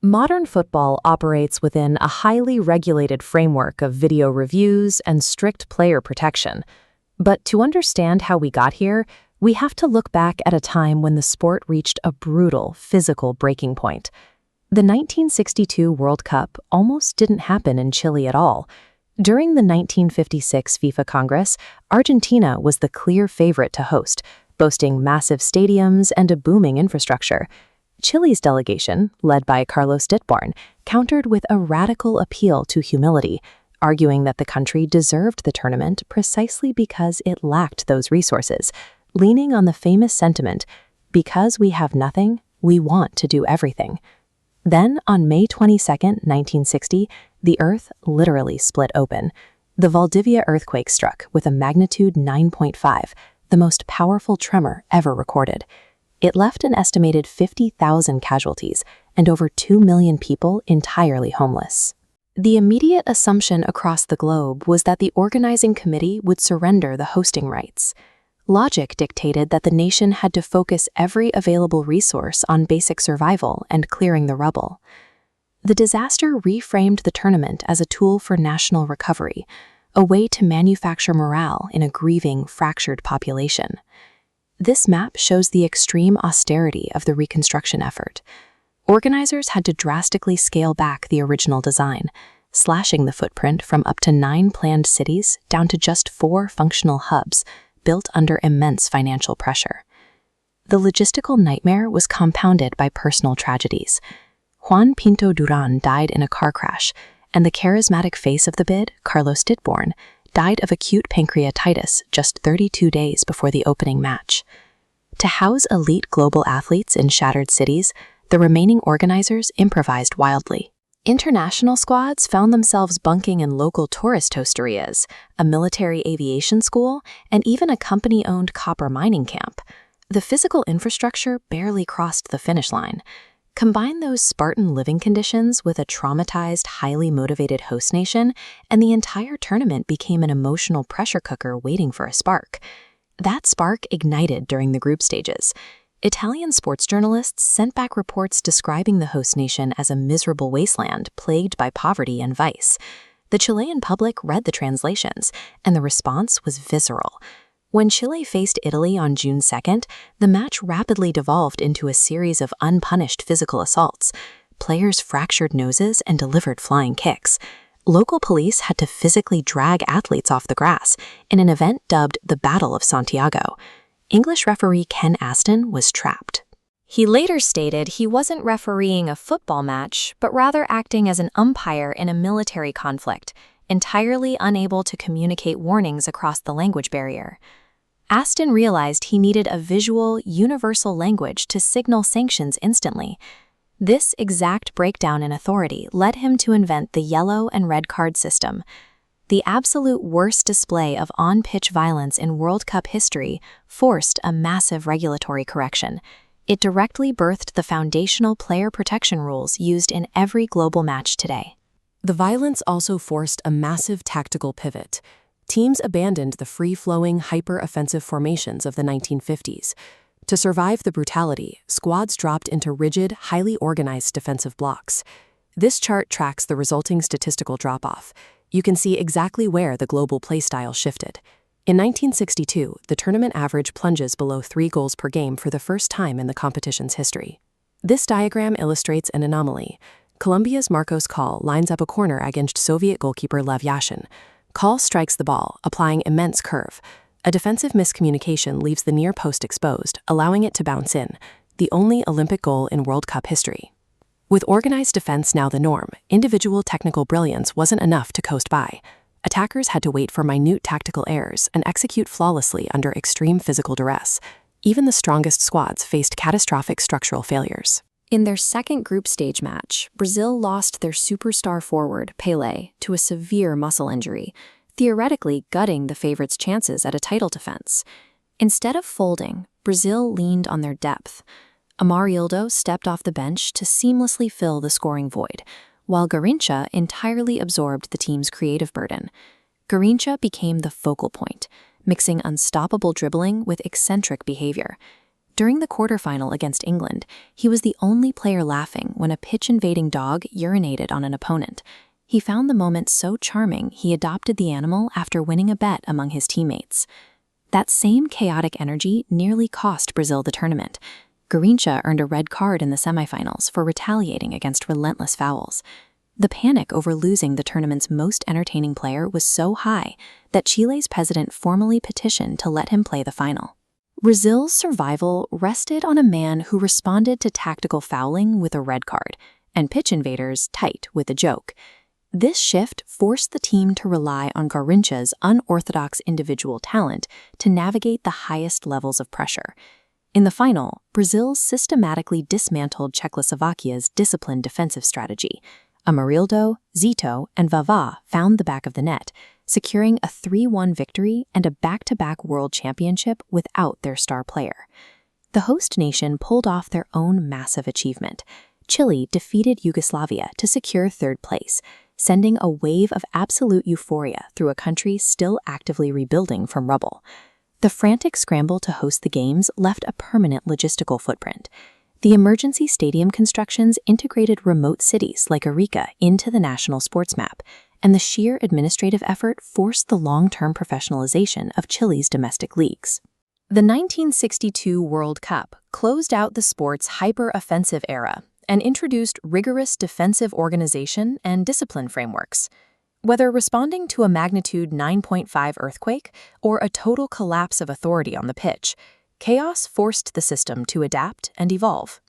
Modern football operates within a highly regulated framework of video reviews and strict player protection. But to understand how we got here, we have to look back at a time when the sport reached a brutal physical breaking point. The 1962 World Cup almost didn't happen in Chile at all. During the 1956 FIFA Congress, Argentina was the clear favorite to host, boasting massive stadiums and a booming infrastructure. Chile's delegation, led by Carlos Ditborn, countered with a radical appeal to humility, arguing that the country deserved the tournament precisely because it lacked those resources, leaning on the famous sentiment, "Because we have nothing, we want to do everything." Then, on May 22, 1960, the Earth literally split open. The Valdivia earthquake struck with a magnitude 9.5, the most powerful tremor ever recorded. It left an estimated 50,000 casualties and over 2 million people entirely homeless. The immediate assumption across the globe was that the organizing committee would surrender the hosting rights. Logic dictated that the nation had to focus every available resource on basic survival and clearing the rubble. The disaster reframed the tournament as a tool for national recovery, a way to manufacture morale in a grieving, fractured population. This map shows the extreme austerity of the reconstruction effort. Organizers had to drastically scale back the original design, slashing the footprint from up to 9 planned cities down to just 4 functional hubs, built under immense financial pressure. The logistical nightmare was compounded by personal tragedies. Juan Pinto Duran died in a car crash, and the charismatic face of the bid, Carlos Ditborn, died of acute pancreatitis just 32 days before the opening match. To house elite global athletes in shattered cities, the remaining organizers improvised wildly. International squads found themselves bunking in local tourist hosterias, a military aviation school, and even a company-owned copper mining camp. The physical infrastructure barely crossed the finish line. Combine those Spartan living conditions with a traumatized, highly motivated host nation, and the entire tournament became an emotional pressure cooker waiting for a spark. That spark ignited during the group stages. Italian sports journalists sent back reports describing the host nation as a miserable wasteland plagued by poverty and vice. The Chilean public read the translations, and the response was visceral. When Chile faced Italy on June 2nd, the match rapidly devolved into a series of unpunished physical assaults. Players fractured noses and delivered flying kicks. Local police had to physically drag athletes off the grass in an event dubbed the Battle of Santiago. English referee Ken Aston was trapped. He later stated he wasn't refereeing a football match, but rather acting as an umpire in a military conflict, entirely unable to communicate warnings across the language barrier. Aston realized he needed a visual, universal language to signal sanctions instantly. This exact breakdown in authority led him to invent the yellow and red card system. The absolute worst display of on-pitch violence in World Cup history forced a massive regulatory correction. It directly birthed the foundational player protection rules used in every global match today. The violence also forced a massive tactical pivot. Teams abandoned the free-flowing, hyper-offensive formations of the 1950s. To survive the brutality, squads dropped into rigid, highly organized defensive blocks. This chart tracks the resulting statistical drop-off. You can see exactly where the global playstyle shifted. In 1962, the tournament average plunges below 3 goals per game for the first time in the competition's history. This diagram illustrates an anomaly. Colombia's Marcos Call lines up a corner against Soviet goalkeeper Lev Yashin. Call strikes the ball, applying immense curve. A defensive miscommunication leaves the near post exposed, allowing it to bounce in, the only Olympic goal in World Cup history. With organized defense now the norm, individual technical brilliance wasn't enough to coast by. Attackers had to wait for minute tactical errors and execute flawlessly under extreme physical duress. Even the strongest squads faced catastrophic structural failures. In their second group stage match, Brazil lost their superstar forward, Pelé, to a severe muscle injury, theoretically gutting the favorites' chances at a title defense. Instead of folding, Brazil leaned on their depth. Amarildo stepped off the bench to seamlessly fill the scoring void, while Garrincha entirely absorbed the team's creative burden. Garrincha became the focal point, mixing unstoppable dribbling with eccentric behavior. During the quarterfinal against England, he was the only player laughing when a pitch-invading dog urinated on an opponent. He found the moment so charming he adopted the animal after winning a bet among his teammates. That same chaotic energy nearly cost Brazil the tournament. Garrincha earned a red card in the semifinals for retaliating against relentless fouls. The panic over losing the tournament's most entertaining player was so high that Chile's president formally petitioned to let him play the final. Brazil's survival rested on a man who responded to tactical fouling with a red card, and pitch invaders tight with a joke. This shift forced the team to rely on Garrincha's unorthodox individual talent to navigate the highest levels of pressure. In the final, Brazil systematically dismantled Czechoslovakia's disciplined defensive strategy. Amarildo, Zito, and Vavá found the back of the net, securing a 3-1 victory and a back-to-back world championship without their star player. The host nation pulled off their own massive achievement. Chile defeated Yugoslavia to secure third place, sending a wave of absolute euphoria through a country still actively rebuilding from rubble. The frantic scramble to host the games left a permanent logistical footprint. The emergency stadium constructions integrated remote cities like Arica into the national sports map, and the sheer administrative effort forced the long-term professionalization of Chile's domestic leagues. The 1962 World Cup closed out the sport's hyper-offensive era and introduced rigorous defensive organization and discipline frameworks. Whether responding to a magnitude 9.5 earthquake or a total collapse of authority on the pitch, chaos forced the system to adapt and evolve.